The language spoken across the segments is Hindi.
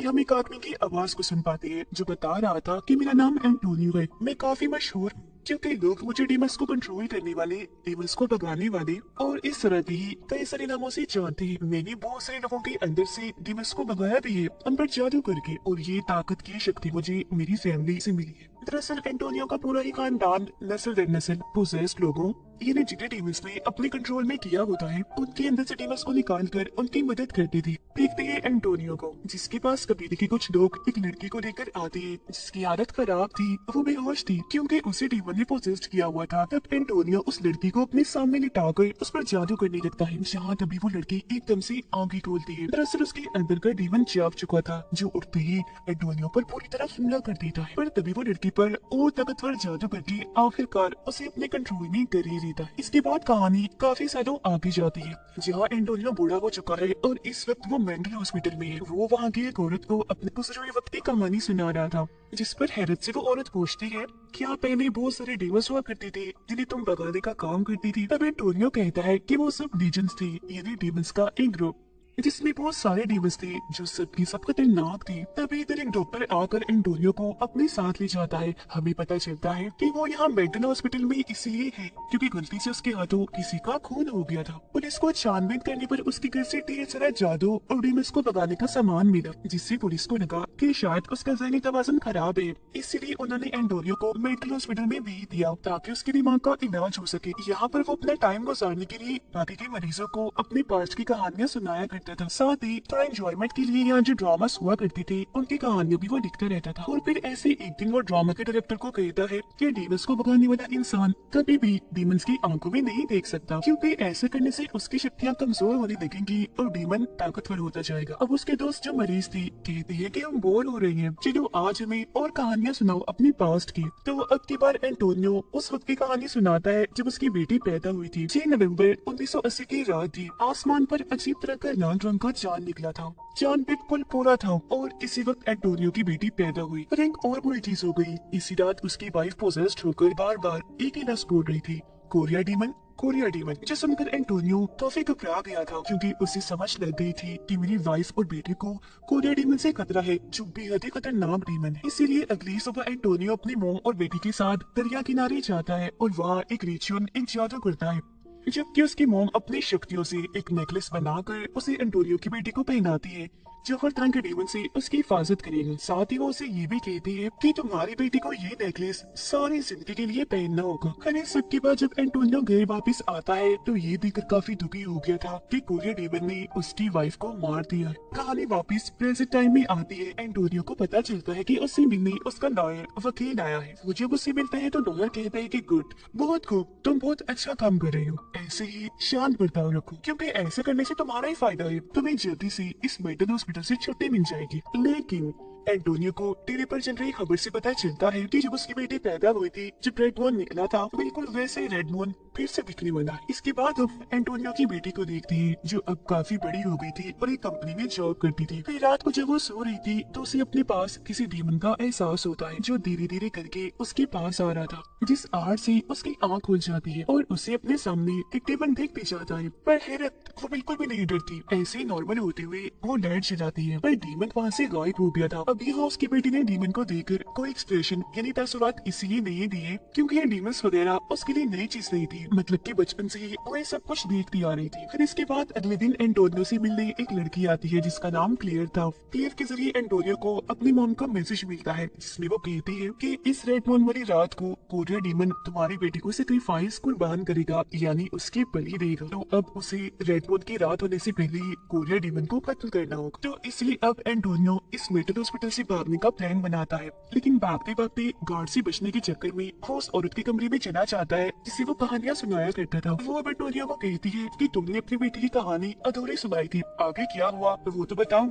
हम एक आदमी की आवाज को सुन पाते हैं जो बता रहा था कि मेरा नाम एंटोनियो है, मैं काफी मशहूर हूँ क्योंकि लोग मुझे डीमंस को कंट्रोल करने वाले, डीमंस को भगाने वाले और इस तरह के ही कई सारे नामों से जानते हैं। मैंने बहुत सारे लोगों के अंदर से डीमंस को भगाया भी है, उन पर जादू करके, और ये ताकत की शक्ति मुझे मेरी फैमिली से मिली है। दरअसल एंटोनियो का पूरा ही खानदान नस्ल दर नस्ल पोजेस्ड लोगों यानी जिन्हें डीमंस ने अपने कंट्रोल में किया होता है, उनके अंदर से डीमंस को निकाल कर उनकी मदद करती थी। देखते हैं एंटोनियो को, जिसके पास कबीले के कुछ लोग एक लड़की को लेकर आते हैं जिसकी आदत खराब थी, वो बेहोश थी क्योंकि उसे डीमन ने पोजेस्ड किया हुआ था। तब एंटोनियो उस लड़की को अपने सामने लिटाकर उस पर जादू करने लगता है, जहाँ तभी वो लड़की एकदम से आंखें खोलती है। दरअसल उसके अंदर का डीमन जाग चुका था जो उठते ही एंटोनियो पर पूरी तरह हमला कर देता है, पर तभी वो लड़की पर और ताकतवर जादू करके आखिरकार उसे अपने कंट्रोल में कर ही लेता है। इसके बाद कहानी काफी सालों आगे जाती है, जहाँ एंटोनियो बूढ़ा हो चुका है और इस वक्त वो मेंटल हॉस्पिटल में है। वो वहाँ की एक औरत को अपने गुजरे वक्त की कहानी सुना रहा था, जिस पर हैरत से वो औरत पूछती है क्या पहले बहुत सारे डीमंस हुआ करते थे जिन्हें तुम भगाने का काम करती थी? तब एंटोनियो कहता है कि वो सब लीजेंड्स थे, यानी डीमंस का एक ग्रुप जिसमें बहुत सारे डीमंस थे जो सबकी सब खतरनाक थे। तभी इधर एक डॉक्टर आकर एंटोनियो को अपने साथ ले जाता है। हमें पता चलता है कि वो यहाँ मेंटल हॉस्पिटल में इसलिए है क्योंकि गलती से उसके हाथों किसी का खून हो गया था। पुलिस को छानबीन करने पर उसके घर से ढेर सारा जादू और डीमंस को भगाने का सामान मिला, जिससे पुलिस को लगा कि शायद उसका ज़हनी तवाज़ुन खराब है। इसलिए उन्होंने एंटोनियो को मेंटल हॉस्पिटल में भेज दिया ताकि उसके दिमाग का इलाज हो सके। यहाँ पर वो अपना टाइम गुजारने के लिए बाकी के मरीजों को अपने पास्ट की कहानियां सुनाया करता था। साथ ही थोड़ा एंजॉयमेंट के लिए यहाँ जो ड्रामास हुआ करते थे उनकी कहानियां भी वो लिखता रहता था। और फिर ऐसे एक दिन वो ड्रामा के डायरेक्टर को कहता है कि डीमंस को भगाने वाला इंसान कभी भी डीमंस की आंखों में नहीं देख सकता, क्योंकि ऐसे करने से उसकी शक्तियां कमजोर होने लगेंगी और डीमन ताकतवर होता जाएगा। अब उसके दोस्त जो मरीज थे कहते हैं कि हम बोर हो रहे हैं, चलो आज हमें और कहानियां सुनाओ अपने पास्ट की। तो अब की बार एंटोनियो उस वक्त की कहानी सुनाता है जब उसकी बेटी पैदा हुई थी। 6 नवंबर 1980 की रात थी। आसमान पर अजीब तरह का लाल रंग का चांद निकला था। चांद बिल्कुल पूरा था और इसी वक्त एंटोनियो की बेटी पैदा हुई। पर एक और बुरी चीज हो गई, इसी रात उसकी वाइफ पोजेस्ड होकर बार बार एक ही लफ्ज बोल रही थी, कोरिया डीमन, कोरिया डीमन। जो सुनकर एंटोनियो काफी घबरा गया था क्योंकि उसे समझ लग गई थी कि मेरी वाइफ और बेटे को कोरिया डीमन से खतरा है, जो बेहद ही खतरनाक डीमन है। इसीलिए अगली सुबह एंटोनियो अपनी मॉम और बेटी के साथ दरिया किनारे जाता है और वहाँ एक रिचुअल, एक जादू करता है, जबकि उसकी मॉम अपनी शक्तियों से एक नेकलेस बनाकर उसे एंटोनियो की बेटी को पहनाती है जो हर तरह के डीमन से उसकी हिफाजत करेगा। साथ ही वो उसे ये भी कहती है कि तुम्हारी बेटी को ये नेकलेस सारी जिंदगी के लिए पहनना होगा। खैर सबके बाद जब एंटोनियो घर वापस आता है तो ये देखकर काफी दुखी हो गया था कि कोरिया डीमन ने उसकी वाइफ को मार दिया है। कहानी वापस प्रेजेंट टाइम में आती है। एंटोनियो को पता चलता है कि उससे मिलने उसका लॉयर वकील आया है। वो जब उससे मिलता है तो लॉयर कहता है कि गुड, बहुत खूब, तुम बहुत अच्छा काम कर रहे हो, ऐसे ही शांत बर्ताव रखो क्योंकि ऐसे करने से तुम्हारा ही फायदा है, तुम्हें जल्दी से इस मेंटल हॉस्पिटल से छुट्टी मिल जाएगी। लेकिन एंटोनियो को टीवी पर चल रही खबर से पता चलता है कि जब उसकी बेटी पैदा हुई थी, जब रेड मून निकला था, बिल्कुल वैसे रेड मून फिर से दिखने वाला है। इसके बाद हम एंटोनियो की बेटी को देखते हैं जो अब काफी बड़ी हो गई थी और एक कंपनी में जॉब करती थी। फिर रात को जब वो सो रही थी तो उसे अपने पास किसी डीमन का एहसास होता है जो धीरे धीरे करके उसके पास आ रहा था, जिस आहट से उसकी आँख खुल जाती है और उसे अपने सामने एक डीमन देखते जाता है। पर हैरत, वो बिल्कुल भी नहीं डरती, ऐसे ही नॉर्मल होते हुए वो लाइट जलाती है, पर डीमन वहाँ से गायब हो गया था। अब यहाँ उसकी बेटी ने डीमन को देखकर कोई एक्सप्रेशन यानी तासुरात इसलिए नहीं दिए क्योंकि ये डीमंस वगैरह उसके लिए नई चीज नहीं थी, मतलब कि बचपन से ही वो ये सब कुछ देखती आ रही थी। फिर इसके बाद अगले दिन एंटोनियो से मिलने एक लड़की आती है जिसका नाम क्लियर था। क्लियर के जरिए एंटोनियो को अपनी मॉम का मैसेज मिलता है जिसमें वो कहती है कि इस रेड मून वाली रात को कोरिया डीमन तुम्हारी बेटी को सेक्रीफाइस कुर्बान करेगा, यानी उसकी बलि देगा। तो अब उसे रेड मून की रात होने से पहले ही कोरिया डीमन को कत्ल करना होगा। तो इसलिए अब एंटोनियो इस मेंटल हॉस्पिटल से भागने का प्लान बनाता है, लेकिन भागते भागते गार्ड से बचने के चक्कर में वो उस औरत के कमरे में चला जाता है जिसे वो कहानियां सुनाया करता था। वो अब एंटोनियो को कहती है कि तुमने अपनी बेटी की कहानी अधूरी सुनाई थी, आगे क्या हुआ वो तो बताओ।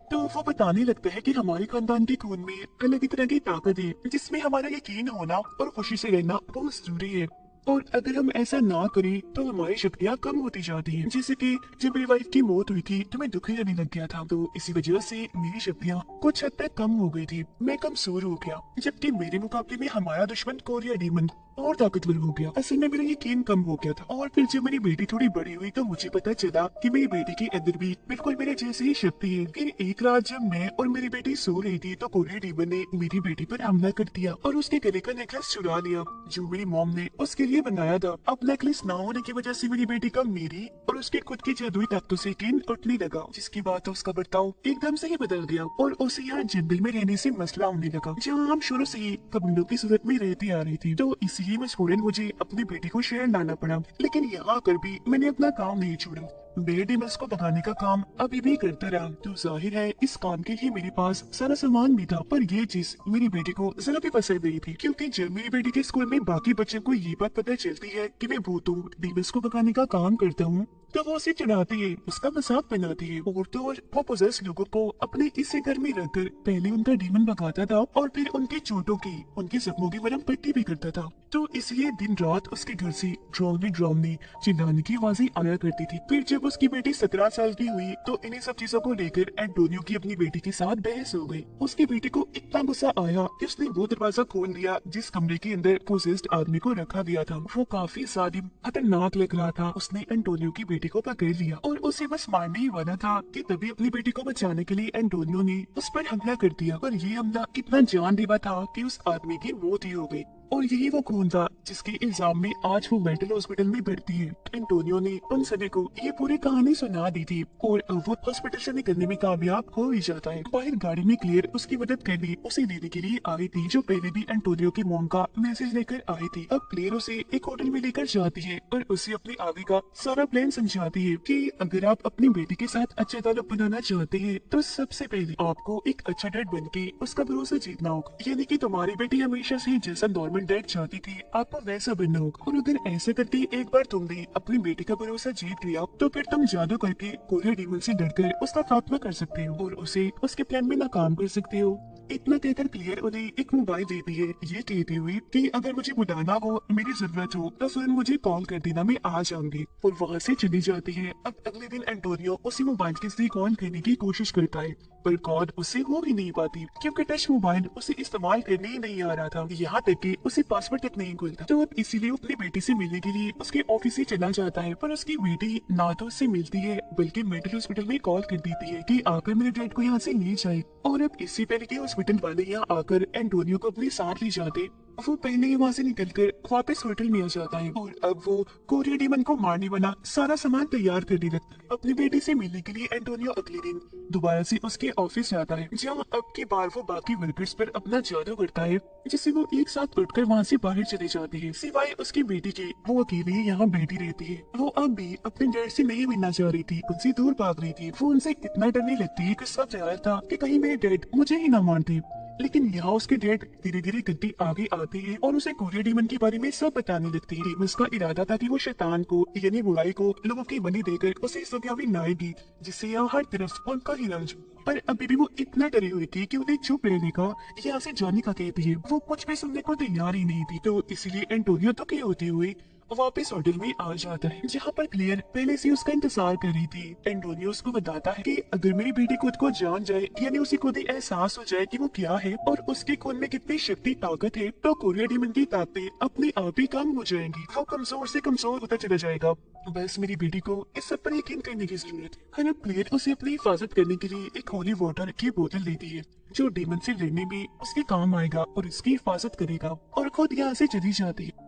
तो वो बताने लगता है कि हमारे खानदान के खून में अलग ही तरह की ताकत है जिसमें हमारा यकीन होना और खुशी से रहना बहुत जरूरी है, और अगर हम ऐसा ना करें तो हमारी शक्तियाँ कम होती जाती हैं। जैसे कि जब मेरी वाइफ की मौत हुई थी तो मैं दुखी रहने लग गया था, तो इसी वजह से मेरी शक्तियाँ कुछ हद तक कम हो गई थी, मैं कमजोर हो गया। जबकि मेरे मुकाबले में हमारा दुश्मन कोरिया डीमन और ताकतवर हो गया। असल में मेरा यकीन कम हो गया था। और फिर जब मेरी बेटी थोड़ी बड़ी हुई तो मुझे पता चला कि मेरी बेटी के अंदर भी बिल्कुल मेरे जैसी ही शक्ति है। फिर एक रात जब मैं और मेरी बेटी सो रही थी तो कोरियन डीमन ने मेरी बेटी पर हमला कर दिया और उसके गले का नेकलेस चुरा लिया जो मेरी मॉम ने उसके लिए बनाया था। अब नेकलेस ना होने की वजह से मेरी बेटी का मेरी और उसके खुद की जादुई ताकतों से यकीन उठने लगा, जिसके बाद तो उसका बर्ताव एकदम से ही बदल गया और उसे यहाँ जंगल में रहने से मसला होने लगा, जहाँ हम शुरू से ही कबीलों की सूरत में रहती आ रही थी। तो इसलिए मजबूरन मुझे अपनी बेटी को शहर लाना पड़ा। लेकिन यहाँ आकर भी मैंने अपना काम नहीं छोड़ा। मैं डेमल्स को भगाने का काम अभी भी करता रहा। तो जाहिर है इस काम के लिए मेरे पास सारा सामान भी था, पर ये चीज मेरी बेटी को जरा भी पसंद नहीं थी, क्योंकि जब मेरी बेटी के स्कूल में बाकी बच्चों को ये बात पता चलती है कि मैं भूतों डेमल्स को भगाने का काम करता हूँ, तो वो उसे चिढ़ाती है, उसका मजाक बनाती है और तो और वो पोजेस लोगों को अपने इसी घर में रखकर पहले उनका डीमन भगाता था और फिर उनकी चोटों की, उनके जख्मों की मरहम पट्टी भी करता था। तो इसलिए दिन रात उसके घर से ड्रोमनी चिल्लाने की आवाजें आया करती थी। फिर जब उसकी बेटी 17 साल की हुई तो इन्हीं सब चीजों को लेकर एंटोनियो की अपनी बेटी के साथ बहस हो गई। उसकी बेटी को इतना गुस्सा आया कि उसने वो दरवाजा खोल दिया जिस कमरे के अंदर पोजेस्ड आदमी को रखा गया था। वो काफी जालिम खतरनाक लग रहा था। उसने एंटोनियो की बेटी को पकड़ लिया और उसे बस मारने ही वाला था कि तभी अपनी बेटी को बचाने के लिए एंटोनियो ने उस पर हमला कर दिया। पर ये हमला इतना जानलेवा था कि उस आदमी की मौत ही हो गई। और यही वो खून था जिसके इल्जाम में आज वो मेंटल हॉस्पिटल में भर्ती है। एंटोनियो ने उन सभी को ये पूरी कहानी सुना दी थी और वो हॉस्पिटल से निकलने में कामयाब हो ही जाता है। बाहर गाड़ी में क्लियर उसकी मदद करने उसे लेने के लिए आई थी, जो पहले भी एंटोनियो की मॉम का मैसेज लेकर आई थी। अब क्लियर उसे एक होटल में लेकर जाती है और उसे अपने आगे का सारा प्लान समझाती है कि अगर आप अपनी बेटी के साथ अच्छा ताल्लुक बनाना चाहते हैं तो सबसे पहले आपको एक अच्छा डैड बन के उसका भरोसा जीतना होगा। यानी कि तुम्हारी बेटी हमेशा से जैसा नॉर्मल डैड चाहती थी आपको वैसा बनना होगा। और अगर ऐसा करते एक बार तुमने अपनी बेटी का भरोसा जीत लिया तो फिर तुम जादू करके कोरियन डीमन से डरकर उसका खात्मा कर सकते हो और उसे उसके प्लान में नाकाम कर सकते हो। इतना कहकर क्लियर उन्हें एक मोबाइल देती है, ये कहती हुई कि अगर मुझे बुलाना हो, मेरी जरूरत हो तो फिर मुझे कॉल कर देना, मैं आ जाऊंगी। और वहाँ से चली जाती है। अब अगले दिन एंटोनियो उसी मोबाइल के जरिए कॉल करने की कोशिश करता है, पर कॉल उससे हो ही नहीं पाती क्योंकि टच मोबाइल उसे इस्तेमाल करने ही नहीं आ रहा था। यहाँ तक कि उसे पासवर्ड तक नहीं खुलता। तो अब इसीलिए अपनी बेटी से मिलने के लिए उसके ऑफिस से चला जाता है, पर उसकी बेटी ना तो उससे मिलती है बल्कि मेंटल हॉस्पिटल में कॉल कर देती है कि आकर मेरे डैड को यहाँ से ले जाए। और अब इससे पहले कि हॉस्पिटल वाले यहाँ आकर एंटोनियो को अपने साथ ले जाते, वो पहले ही वहाँ से निकलकर वापस होटल में आ जाता है और अब वो कोरियन डीमन को मारने वाला सारा सामान तैयार करने लगता है। अपनी बेटी से मिलने के लिए एंटोनियो अगले दिन दोबारा से उसके ऑफिस जाता है, जहाँ अब की बार वो बाकी वर्कर्स पर अपना जादू करता है, जिससे वो एक साथ उठकर वहाँ से बाहर चले जाते हैं। सिवाय उसकी बेटी के वो अकेले यहाँ बैठी रहती है। वो अब भी अपने डैड से नहीं मिलना चाह रही थी, उनसे दूर भाग रही थी। वो उनसे इतना डरने लगती है कि सब ख्याल था कि कहीं मेरे डैड मुझे ही ना मारते। लेकिन यहाँ उसके डैड धीरे धीरे गद्दी आगे आते हैं और उसे कोरियन डीमन के बारे में सब बताने लगते हैं। उसका इरादा था कि वो शैतान को यानी बुराई को लोगों की बलि देकर उसे दुनियावी लाएगी, जिससे यहाँ हर तरफ उनका ही राज। पर अभी भी वो इतना डरी हुई थी कि उन्हें चुप रहने का, यहाँ से जाने का कहती है। वो कुछ भी सुनने को तैयार ही नहीं थी। तो इसीलिए एंटोनियो दुखी होते हुए वापस होटल में आ जाता है, जहाँ पर क्लियर पहले से उसका इंतजार कर रही थी। एंटोनियो उसको बताता है कि अगर मेरी बेटी खुद को जान जाए, यानी उसे खुद ही एहसास हो जाए कि वो क्या है और उसके खून में कितनी शक्ति ताकत है, तो कोरियन डीमन की ताकतें अपने आप ही कम हो जाएंगी। वो कमजोर से कमजोर होता चला जाएगा। बस मेरी बेटी को इस सब पर यकीन करने की जरूरत है। और अब क्लियर उसे अपनी हिफाजत करने के लिए एक होली वाटर की बोतल देती है, जो डीमन से लड़ने में उसके काम आएगा और उसकी हिफाजत करेगा, और खुद यहाँ से चली जाती है।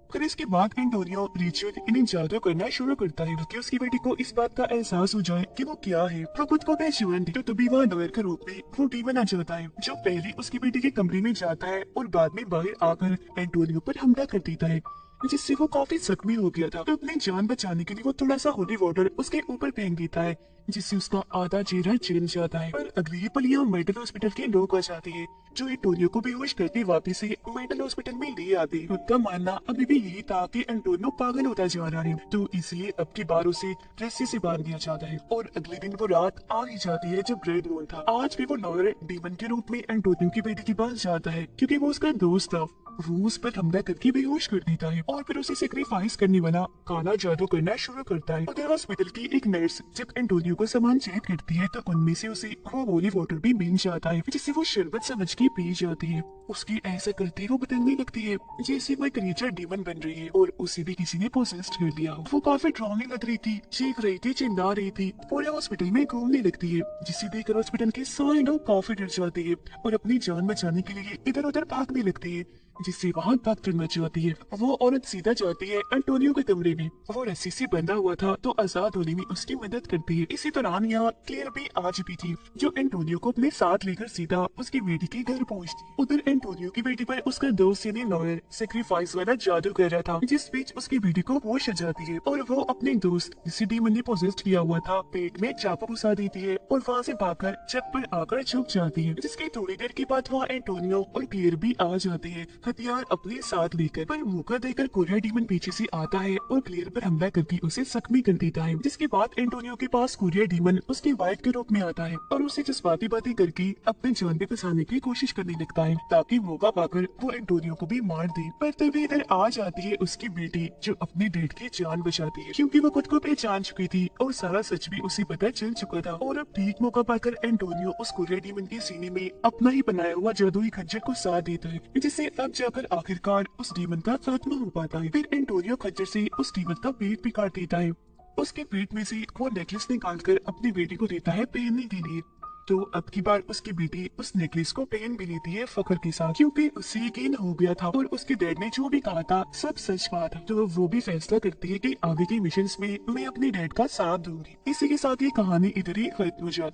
फिर इसके बाद एंटोनियो रिचुअल इन्हें जादू करना शुरू करता है कि उसकी बेटी को इस बात का एहसास हो जाए कि वो क्या है। वो खुद को पहचान तो तभी वह लॉयर के रूप में वो डीमन आ जाता है, जो पहले उसकी बेटी के कमरे में जाता है और बाद में बाहर आकर एंटोनियो पर हमला कर देता है, जिससे वो काफी जख्मी हो गया था। तो अपनी जान बचाने के लिए वो थोड़ा सा होली वाटर उसके ऊपर फेंक देता है, जिससे उसका आधा चेहरा छिल जाता है। पर अगली ही पल यहाँ मेंटल हॉस्पिटल के लोग आ जाते हैं, जो एंटोनियो को बेहोश करके वापस से मेंटल हॉस्पिटल में ले आते हैं। उनका मानना अभी भी यही था कि एंटोनियो पागल होता जा रहा है, तो इसलिए अब की बार उसे रस्सी से बांध दिया जाता है। और अगले दिन वो रात आ ही जाती है जब रेड मून था। आज भी वो लॉयर डीमन के रूप में एंटोनियो की बेटी के पास जाता है, क्योंकि वो उसका दोस्त था। वो उस पर हमला करके बेहोश कर देता है और फिर उसे सेक्रीफाइस करने वाला काला जादू करना शुरू करता है। उधर हॉस्पिटल की एक नर्स जब एंटोनियो को सामान चेक करती है तो उनमें से उसे वो होली वाटर भी मिल जाता है जिसे वो शरबत समझ के पी जाती है। उसकी ऐसा करते वो बदलने लगती है जैसे कोई क्रिएचर डीमन बन रही है और उसे भी किसी ने पोसेस्ड कर लिया हो। वो काफी डरावनी लग रही थी, चीख रही थी, चिल्ला रही थी, पूरे हॉस्पिटल में घूमने लगती है जिसे देखकर हॉस्पिटल के सारे लोग काफी डर जाते हैं और अपनी जान बचाने के लिए इधर उधर भागने लगते हैं जिससे वहाँ भागकर मच जाती है। वो औरत सीधा जाती है एंटोनियो के कमरे में। वो रस्सी से बंधा हुआ था तो आजाद होने में उसकी मदद करती है। इसी दौरान यहाँ क्लेयर भी आ चुकी थी जो एंटोनियो को अपने साथ लेकर सीधा उसकी बेटी के घर पहुँचती। उधर एंटोनियो की बेटी पर उसका दोस्त यानी लॉयर सेक्रीफाइस वाला जादू कर रहा था जिस बीच उसकी बेटी को होश आ जाती है और वो अपने दोस्त जिसे डीमन ने पोजेस्ट किया हुआ था पेट में चाकू घुसा देती है और वहाँ से भागकर छत पर आकर छुप जाती है। जिसकी थोड़ी देर के बाद वहाँ एंटोनियो और क्लेयर भी आ जाते हैं हथियार अपने साथ लेकर। पर मौका देकर कोरिया डीमन पीछे से आता है और क्लियर पर हमला करके उसे जख्मी कर देता है। जिसके बाद एंटोनियो के पास कोरिया डीमन उसकी वाइफ के रूप में आता है और उसे जज्बाती बातें करके अपने जान पे फंसाने की कोशिश करने लगता है ताकि मौका पाकर वो एंटोनियो को भी मार दे। पर तभी इधर आ जाती है उसकी बेटी जो अपने डेड की जान बचाती है क्योंकि वो खुद को पहचान चुकी थी और सारा सच भी उसे पता चल चुका था। और अब ठीक मौका पाकर एंटोनियो उस कोरिया डीमन के सीने में अपना ही बनाया हुआ जादुई खंजर को साथ देता है जिससे अब जाकर आखिरकार उस डीमन का खात्मा हो पाता है। फिर एंटोनियो खच्चर से उस डीमन का पेट भी काट देता है। उसके पेट में से वो नेकलेस निकालकर अपनी बेटी को देता है पहनने के लिए। तो अब की बार उसकी बेटी उस नेकलेस को पहन भी लेती है फख्र के साथ क्योंकि उसे यकीन हो गया था और उसके डैड ने जो भी कहा था सब सच बात है। तो वो भी फैसला करती है कि आगे के मिशंस में मैं अपने डैड का साथ दूंगी। इसी के साथ ये कहानी इधर ही खत्म हो जाती है।